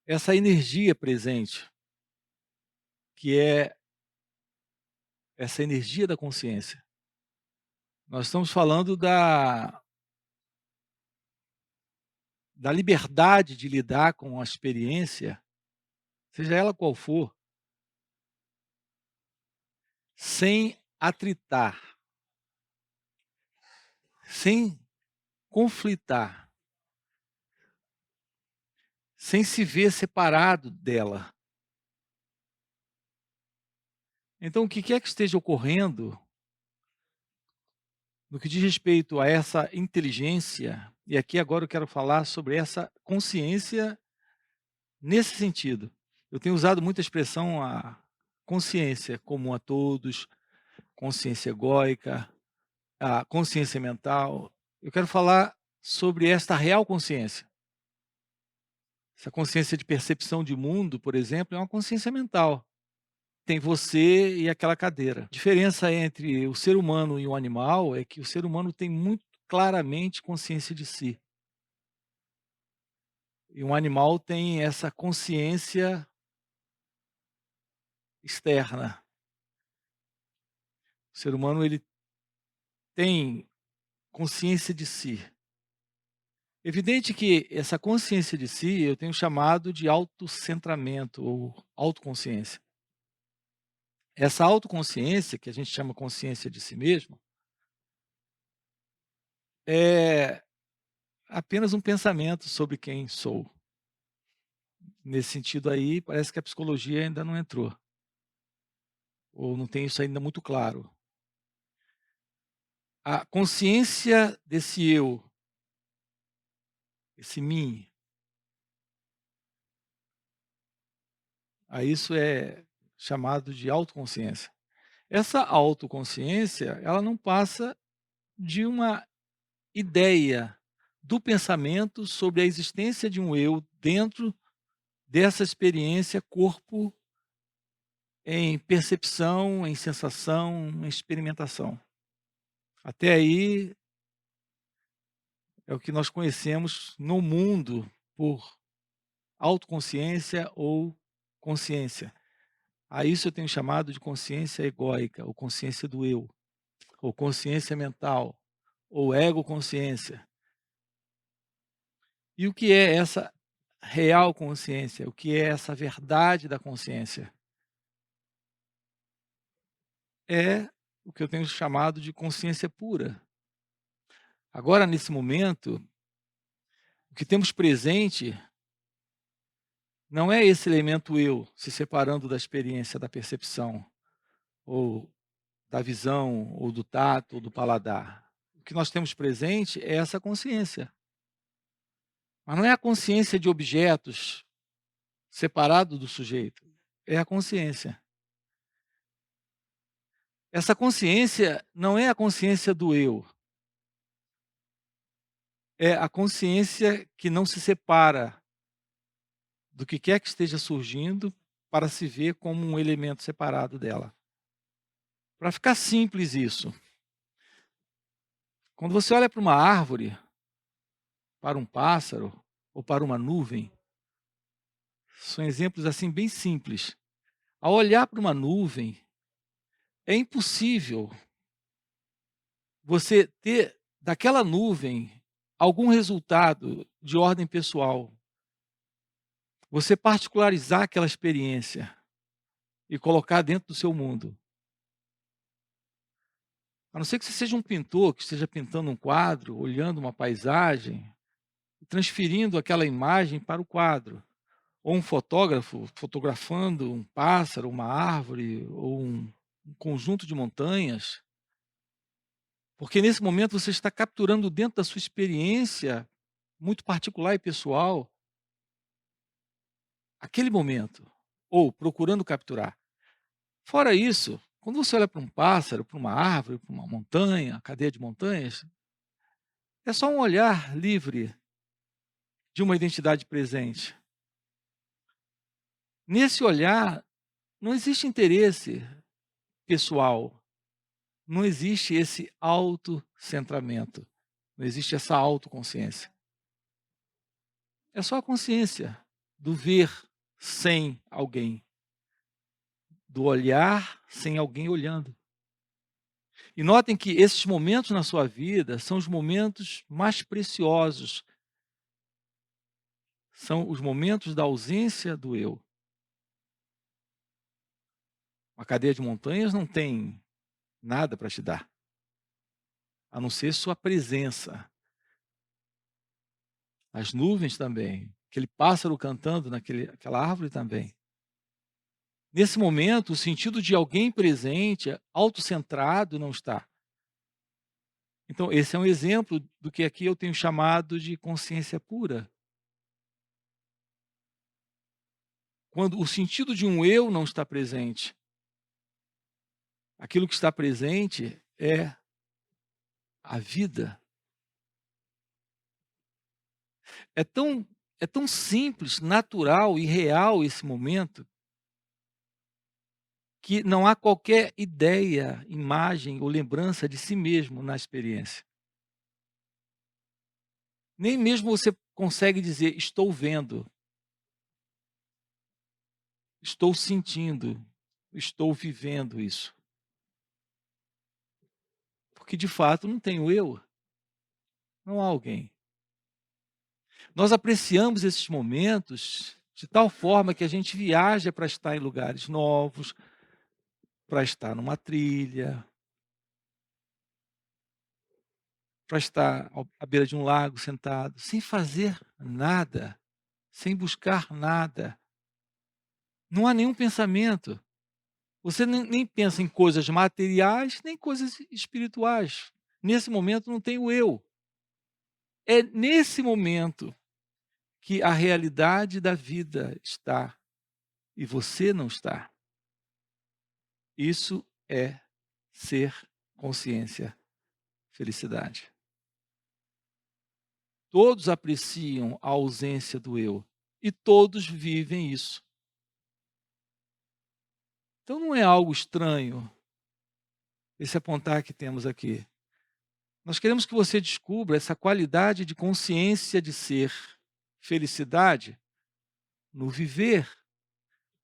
essa energia presente, que é essa energia da consciência. Nós estamos falando da liberdade de lidar com a experiência, seja ela qual for, sem atritar, sem conflitar, sem se ver separado dela. Então, o que quer que esteja ocorrendo, no que diz respeito a essa inteligência, e aqui agora eu quero falar sobre essa consciência nesse sentido. Eu tenho usado muita expressão a consciência comum a todos, consciência egóica, a consciência mental. Eu quero falar sobre esta real consciência. Essa consciência de percepção de mundo, por exemplo, é uma consciência mental. Tem você e aquela cadeira. A diferença entre o ser humano e o animal é que o ser humano tem muito claramente consciência de si. E um animal tem essa consciência externa. O ser humano ele tem consciência de si. Evidente que essa consciência de si eu tenho chamado de autocentramento ou autoconsciência. Essa autoconsciência, que a gente chama consciência de si mesmo, é apenas um pensamento sobre quem sou. Nesse sentido aí, parece que a psicologia ainda não entrou, ou não tem isso ainda muito claro. A consciência desse eu, esse mim, a isso é chamado de autoconsciência. Essa autoconsciência, ela não passa de uma ideia do pensamento sobre a existência de um eu dentro dessa experiência corpo em percepção, em sensação, em experimentação. Até aí é o que nós conhecemos no mundo por autoconsciência ou consciência. A isso eu tenho chamado de consciência egóica, ou consciência do eu, ou consciência mental, ou ego-consciência. E o que é essa real consciência? O que é essa verdade da consciência? É o que eu tenho chamado de consciência pura. Agora, nesse momento, o que temos presente não é esse elemento eu se separando da experiência da percepção, ou da visão, ou do tato, ou do paladar. O que nós temos presente é essa consciência. Mas não é a consciência de objetos separado do sujeito, é a consciência. Essa consciência não é a consciência do eu, é a consciência que não se separa do que quer que esteja surgindo para se ver como um elemento separado dela. Para ficar simples isso, quando você olha para uma árvore, para um pássaro ou para uma nuvem, são exemplos assim bem simples. Ao olhar para uma nuvem, é impossível você ter daquela nuvem algum resultado de ordem pessoal. Você particularizar aquela experiência e colocar dentro do seu mundo. A não ser que você seja um pintor que esteja pintando um quadro, olhando uma paisagem, e transferindo aquela imagem para o quadro. Ou um fotógrafo fotografando um pássaro, uma árvore ou um conjunto de montanhas. Porque nesse momento você está capturando dentro da sua experiência muito particular e pessoal aquele momento, ou procurando capturar. Fora isso, quando você olha para um pássaro, para uma árvore, para uma montanha, cadeia de montanhas, é só um olhar livre de uma identidade presente. Nesse olhar, não existe interesse pessoal, não existe esse autocentramento, não existe essa autoconsciência. É só a consciência do ver sem alguém, do olhar sem alguém olhando. E notem que esses momentos na sua vida são os momentos mais preciosos, são os momentos da ausência do eu. Uma cadeia de montanhas não tem nada para te dar, a não ser sua presença. As nuvens também, aquele pássaro cantando aquela árvore também. Nesse momento, o sentido de alguém presente, autocentrado, não está. Então, esse é um exemplo do que aqui eu tenho chamado de consciência pura. Quando o sentido de um eu não está presente, aquilo que está presente é a vida. É tão, é tão simples, natural e real esse momento, que não há qualquer ideia, imagem ou lembrança de si mesmo na experiência. Nem mesmo você consegue dizer: "Estou vendo, estou sentindo, estou vivendo isso", porque de fato não tem o eu, não há alguém. Nós apreciamos esses momentos de tal forma que a gente viaja para estar em lugares novos, para estar numa trilha, para estar à beira de um lago sentado, sem fazer nada, sem buscar nada. Não há nenhum pensamento. Você nem pensa em coisas materiais, nem coisas espirituais. Nesse momento não tem o eu. É nesse momento que a realidade da vida está e você não está. Isso é ser consciência, felicidade. Todos apreciam a ausência do eu e todos vivem isso. Então não é algo estranho esse apontar que temos aqui. Nós queremos que você descubra essa qualidade de consciência de ser, felicidade, no viver,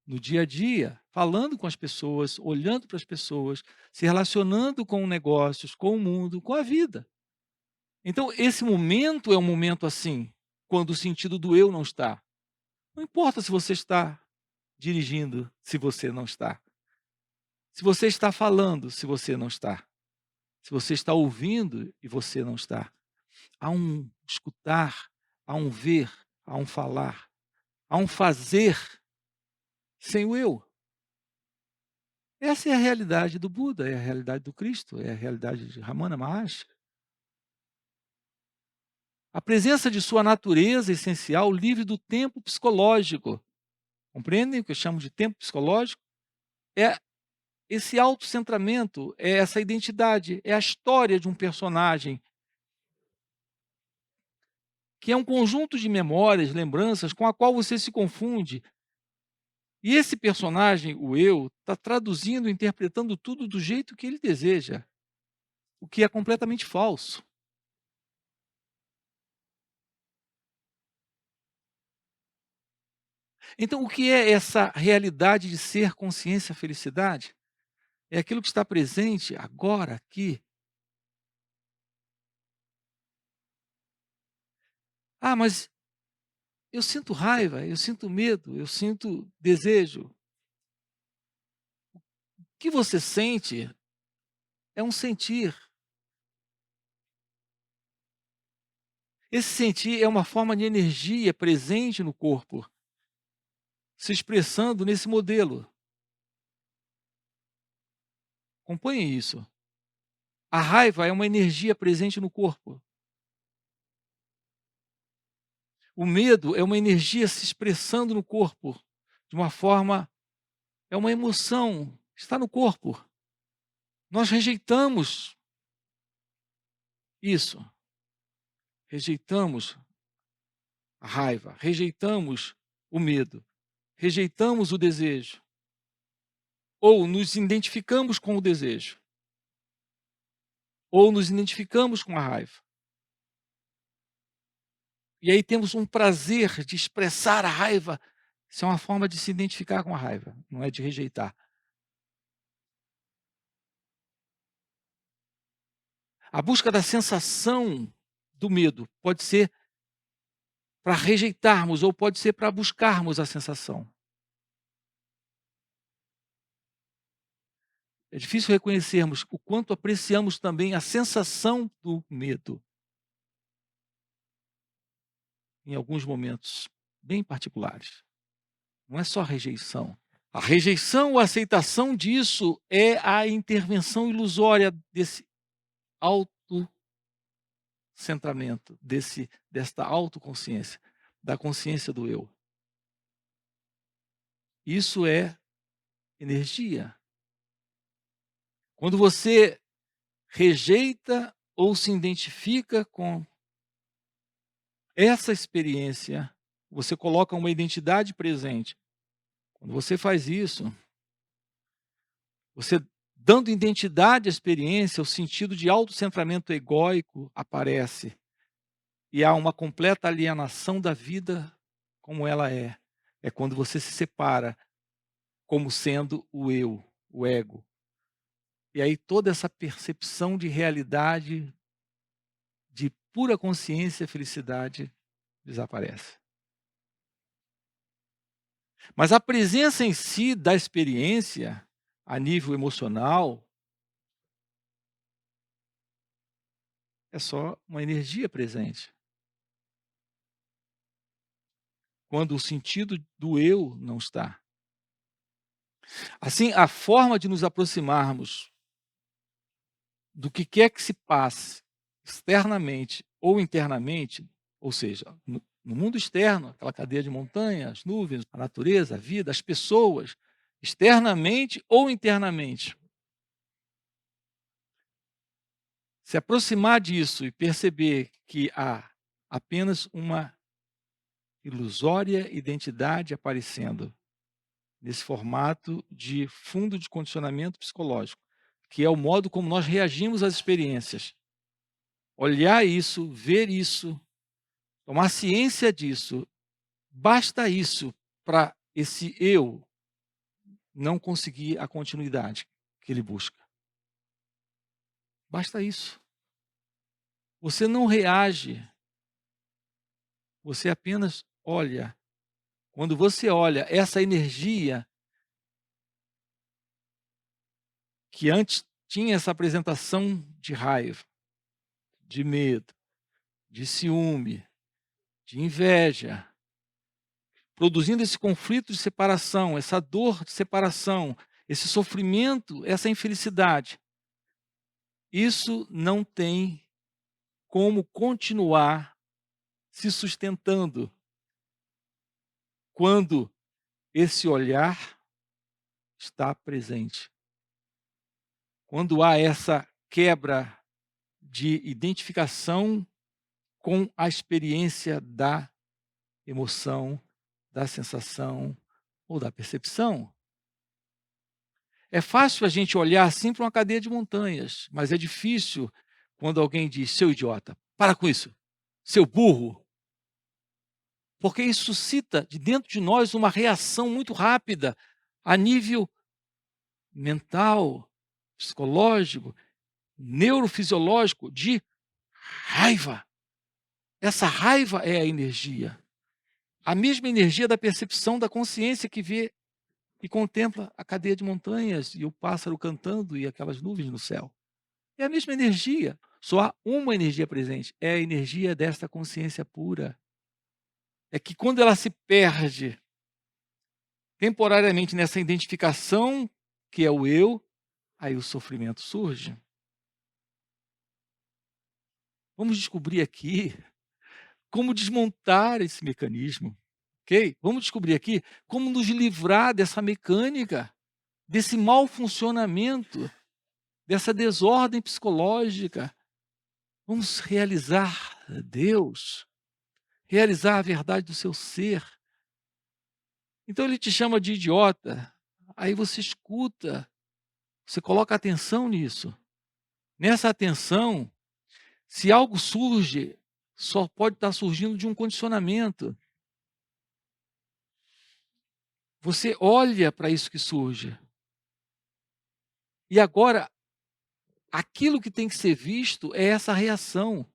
no dia a dia, falando com as pessoas, olhando para as pessoas, se relacionando com negócios, com o mundo, com a vida. Então, esse momento é um momento assim, quando o sentido do eu não está. Não importa se você está dirigindo, se você não está. Se você está falando, se você não está. Se você está ouvindo e você não está. Há um escutar, há um ver, há um falar, há um fazer sem o eu. Essa é a realidade do Buda, é a realidade do Cristo, é a realidade de Ramana Maharshi. A presença de sua natureza essencial livre do tempo psicológico. Compreendem o que eu chamo de tempo psicológico? É esse autocentramento, é essa identidade, é a história de um personagem, que é um conjunto de memórias, lembranças com a qual você se confunde. E esse personagem, o eu, está traduzindo, interpretando tudo do jeito que ele deseja, o que é completamente falso. Então, o que é essa realidade de ser consciência felicidade? É aquilo que está presente agora, aqui. Ah, mas eu sinto raiva, eu sinto medo, eu sinto desejo. O que você sente é um sentir. Esse sentir é uma forma de energia presente no corpo, se expressando nesse modelo. Acompanhe isso. A raiva é uma energia presente no corpo. O medo é uma energia se expressando no corpo, de uma forma, é uma emoção, está no corpo. Nós rejeitamos isso, rejeitamos a raiva, rejeitamos o medo, rejeitamos o desejo, ou nos identificamos com o desejo, ou nos identificamos com a raiva. E aí temos um prazer de expressar a raiva Isso é uma forma de se identificar com a raiva, não é de rejeitar. A busca da sensação do medo pode ser para rejeitarmos ou pode ser para buscarmos a sensação. É difícil reconhecermos o quanto apreciamos também a sensação do medo, em alguns momentos bem particulares. Não é só rejeição. A rejeição ou aceitação disso é a intervenção ilusória desse autocentramento, desta autoconsciência, da consciência do eu. Isso é energia. Quando você rejeita ou se identifica com essa experiência, você coloca uma identidade presente. Quando você faz isso, você dando identidade à experiência, o sentido de autocentramento egóico aparece. E há uma completa alienação da vida como ela é. É quando você se separa como sendo o eu, o ego. E aí toda essa percepção de realidade, de pura consciência e felicidade desaparece. Mas a presença em si da experiência, a nível emocional, é só uma energia presente. Quando o sentido do eu não está. Assim, a forma de nos aproximarmos do que quer que se passe externamente ou internamente, ou seja, no mundo externo, aquela cadeia de montanhas, as nuvens, a natureza, a vida, as pessoas, externamente ou internamente. Se aproximar disso e perceber que há apenas uma ilusória identidade aparecendo nesse formato de fundo de condicionamento psicológico, que é o modo como nós reagimos às experiências. Olhar isso, ver isso, tomar ciência disso, basta isso para esse eu não conseguir a continuidade que ele busca. Basta isso. Você não reage, você apenas olha. Quando você olha essa energia que antes tinha essa apresentação de raiva, de medo, de ciúme, de inveja, produzindo esse conflito de separação, essa dor de separação, esse sofrimento, essa infelicidade. Isso não tem como continuar se sustentando quando esse olhar está presente. Quando há essa quebra de identificação com a experiência da emoção, da sensação ou da percepção. É fácil a gente olhar assim para uma cadeia de montanhas, mas é difícil quando alguém diz, seu idiota, para com isso, seu burro, porque isso suscita de dentro de nós uma reação muito rápida a nível mental, psicológico, neurofisiológico de raiva. Essa raiva é a energia. A mesma energia da percepção da consciência que vê e contempla a cadeia de montanhas e o pássaro cantando e aquelas nuvens no céu. É a mesma energia, só há uma energia presente, é a energia desta consciência pura. É que quando ela se perde temporariamente nessa identificação que é o eu, aí o sofrimento surge. Vamos descobrir aqui como desmontar esse mecanismo, ok? Vamos descobrir aqui como nos livrar dessa mecânica, desse mau funcionamento, dessa desordem psicológica. Vamos realizar Deus, realizar a verdade do seu ser. Então ele te chama de idiota, aí você escuta, você coloca atenção nisso. Nessa atenção, se algo surge, só pode estar surgindo de um condicionamento. Você olha para isso que surge. E agora, aquilo que tem que ser visto é essa reação.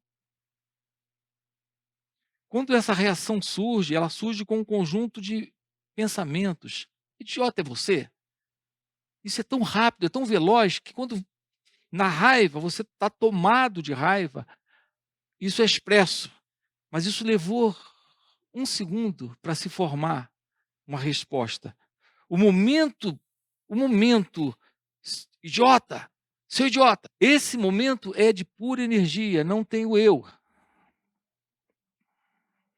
Quando essa reação surge, ela surge com um conjunto de pensamentos. Idiota é você? Isso é tão rápido, é tão veloz, que quando na raiva, você está tomado de raiva, isso é expresso, mas isso levou um segundo para se formar uma resposta. O momento, o momento, idiota, seu idiota, esse momento é de pura energia, não tem o eu.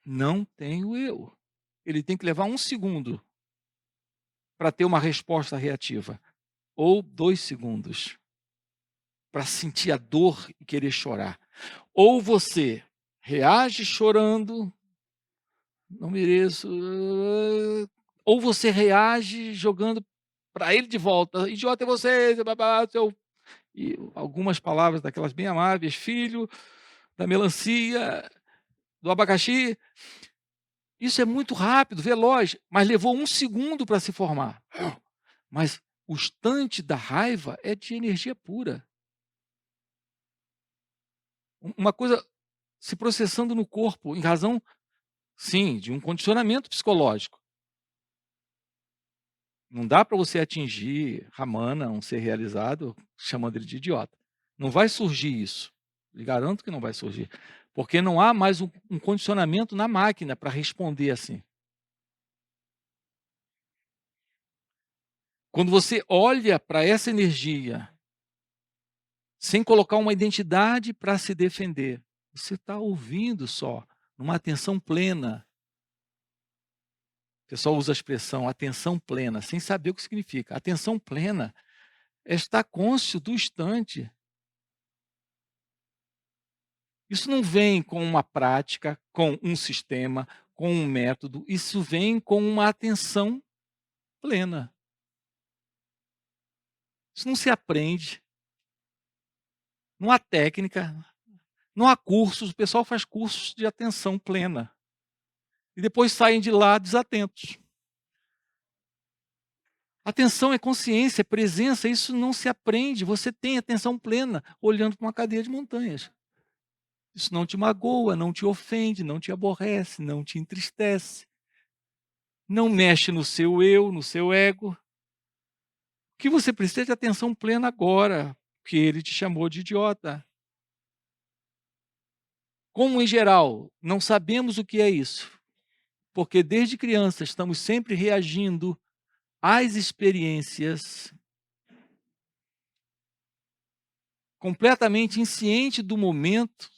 Não tem o eu. Ele tem que levar um segundo para ter uma resposta reativa, ou 2 segundos para sentir a dor e querer chorar. Ou você reage chorando, não mereço, ou você reage jogando para ele de volta, idiota é você, seu babá, seu... E algumas palavras daquelas bem amáveis, filho da melancia, do abacaxi. Isso é muito rápido, veloz, mas levou um segundo para se formar. Mas o instante da raiva é de energia pura. Uma coisa se processando no corpo, em razão, sim, de um condicionamento psicológico. Não dá para você atingir Ramana, um ser realizado, chamando ele de idiota. Não vai surgir isso. Lhe garanto que não vai surgir. Porque não há mais um condicionamento na máquina para responder assim. Quando você olha para essa energia, sem colocar uma identidade para se defender, você está ouvindo só, numa atenção plena. O pessoal usa a expressão atenção plena, sem saber o que significa. Atenção plena é estar cônscio do instante. Isso não vem com uma prática, com um sistema, com um método, isso vem com uma atenção plena. Isso não se aprende, não há técnica, não há cursos, o pessoal faz cursos de atenção plena. E depois saem de lá desatentos. Atenção é consciência, é presença, isso não se aprende. Você tem atenção plena olhando para uma cadeia de montanhas. Isso não te magoa, não te ofende, não te aborrece, não te entristece. Não mexe no seu eu, no seu ego. O que você precisa é de atenção plena agora, que ele te chamou de idiota. Como, em geral, não sabemos o que é isso, porque desde criança estamos sempre reagindo às experiências completamente insciente do momento,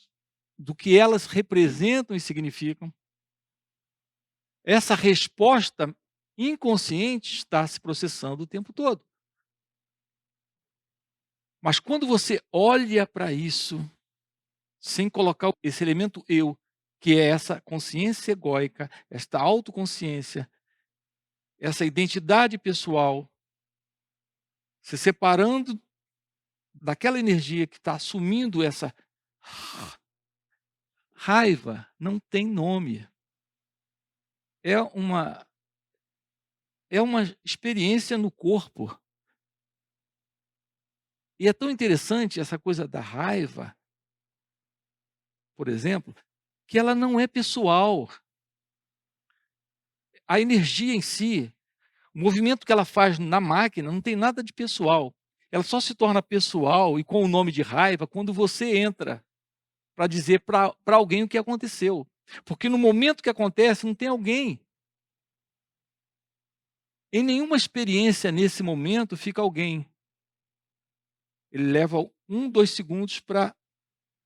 do que elas representam e significam. Essa resposta inconsciente está se processando o tempo todo. Mas quando você olha para isso, sem colocar esse elemento eu, que é essa consciência egóica, esta autoconsciência, essa identidade pessoal, se separando daquela energia que está assumindo essa raiva, não tem nome. É uma experiência no corpo. E é tão interessante essa coisa da raiva, por exemplo, que ela não é pessoal. A energia em si, o movimento que ela faz na máquina não tem nada de pessoal. Ela só se torna pessoal e com o nome de raiva quando você entra para dizer para alguém o que aconteceu. Porque no momento que acontece, não tem alguém. Em nenhuma experiência nesse momento fica alguém. Ele leva 1, 2 segundos para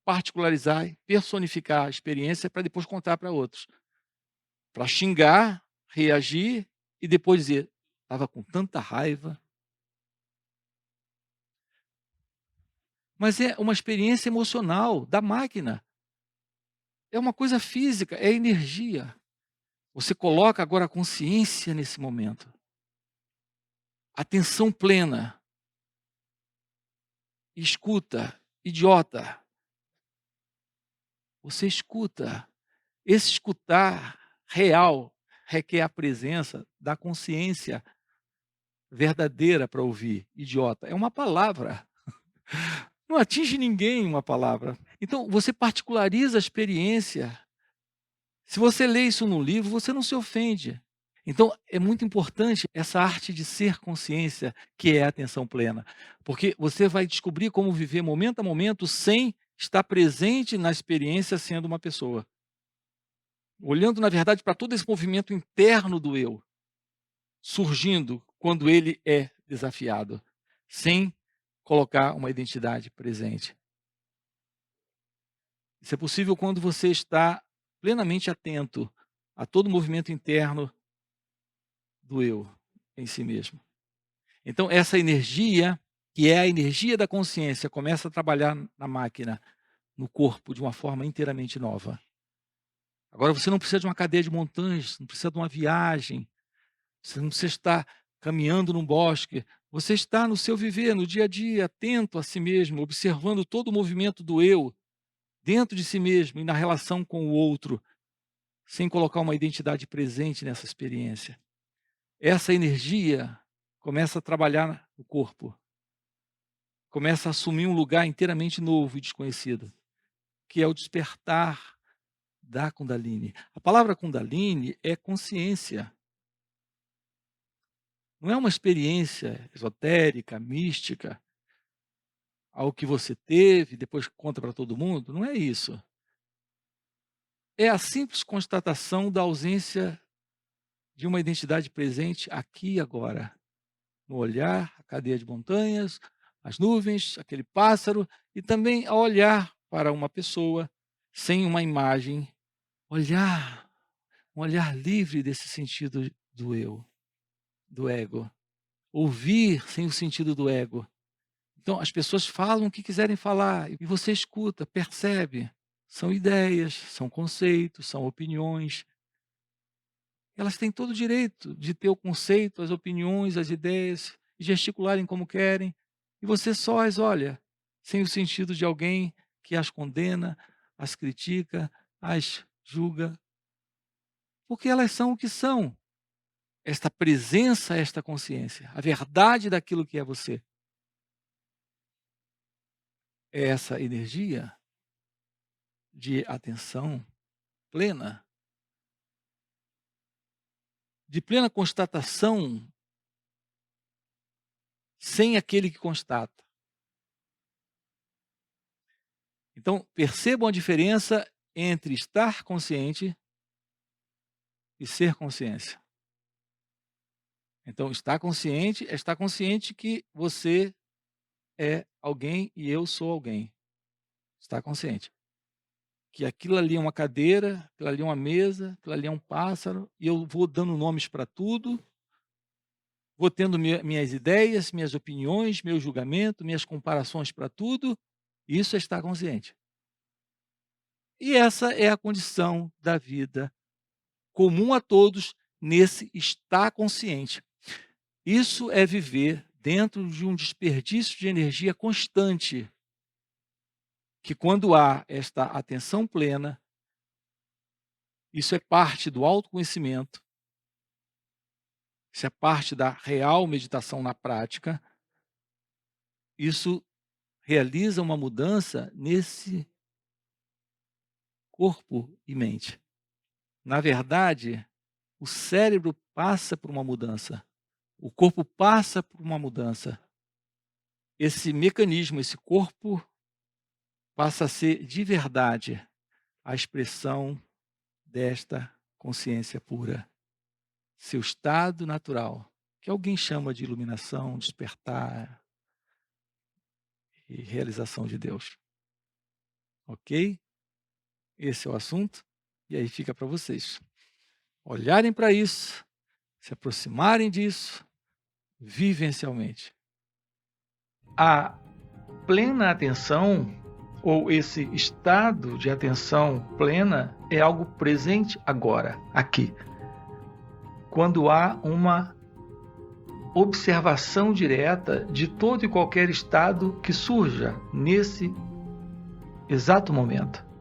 particularizar e personificar a experiência para depois contar para outros. Para xingar, reagir e depois dizer: "Estava com tanta raiva". Mas é uma experiência emocional da máquina. É uma coisa física, é energia. Você coloca agora a consciência nesse momento. Atenção plena. Escuta, idiota. Você escuta. Esse escutar real requer a presença da consciência verdadeira para ouvir. Idiota, é uma palavra. Não atinge ninguém uma palavra. Então, você particulariza a experiência. Se você lê isso num livro, você não se ofende. Então, é muito importante essa arte de ser consciência, que é a atenção plena. Porque você vai descobrir como viver momento a momento sem estar presente na experiência sendo uma pessoa. Olhando, na verdade, para todo esse movimento interno do eu, surgindo quando ele é desafiado, sem colocar uma identidade presente. Isso é possível quando você está plenamente atento a todo o movimento interno do eu em si mesmo. Então, essa energia, que é a energia da consciência, começa a trabalhar na máquina, no corpo, de uma forma inteiramente nova. Agora, você não precisa de uma cadeia de montanhas, não precisa de uma viagem, você não precisa estar caminhando num bosque, você está no seu viver, no dia a dia, atento a si mesmo, observando todo o movimento do eu, dentro de si mesmo e na relação com o outro, sem colocar uma identidade presente nessa experiência. Essa energia começa a trabalhar no corpo, começa a assumir um lugar inteiramente novo e desconhecido, que é o despertar da Kundalini. A palavra Kundalini é consciência. Não é uma experiência esotérica, mística, algo que você teve, depois conta para todo mundo. Não é isso. É a simples constatação da ausência de uma identidade presente aqui e agora. No olhar, a cadeia de montanhas, as nuvens, aquele pássaro, e também a olhar para uma pessoa sem uma imagem. Olhar, um olhar livre desse sentido do eu, do ego. Ouvir sem o sentido do ego. Então, as pessoas falam o que quiserem falar e você escuta, percebe. São ideias, são conceitos, são opiniões. Elas têm todo o direito de ter o conceito, as opiniões, as ideias, e gesticularem como querem. E você só as olha, sem o sentido de alguém que as condena, as critica, as julga. Porque elas são o que são. Esta presença, esta consciência, a verdade daquilo que é você. É essa energia de atenção plena, de plena constatação, sem aquele que constata. Então, percebam a diferença entre estar consciente e ser consciência. Então, estar consciente é estar consciente que você é alguém e eu sou alguém. Estar consciente. Que aquilo ali é uma cadeira, aquilo ali é uma mesa, aquilo ali é um pássaro, e eu vou dando nomes para tudo, vou tendo minhas ideias, minhas opiniões, meu julgamento, minhas comparações para tudo. Isso é estar consciente. E essa é a condição da vida comum a todos nesse estar consciente. Isso é viver dentro de um desperdício de energia constante, que quando há esta atenção plena, isso é parte do autoconhecimento, isso é parte da real meditação na prática, isso realiza uma mudança nesse corpo e mente. Na verdade, o cérebro passa por uma mudança, o corpo passa por uma mudança. Esse mecanismo, esse corpo, passa a ser de verdade a expressão desta consciência pura. Seu estado natural, que alguém chama de iluminação, despertar e realização de Deus. Ok? Esse é o assunto. E aí fica para vocês olharem para isso, se aproximarem disso, vivencialmente. A plena atenção, ou esse estado de atenção plena, é algo presente agora, aqui. Quando há uma observação direta de todo e qualquer estado que surja nesse exato momento.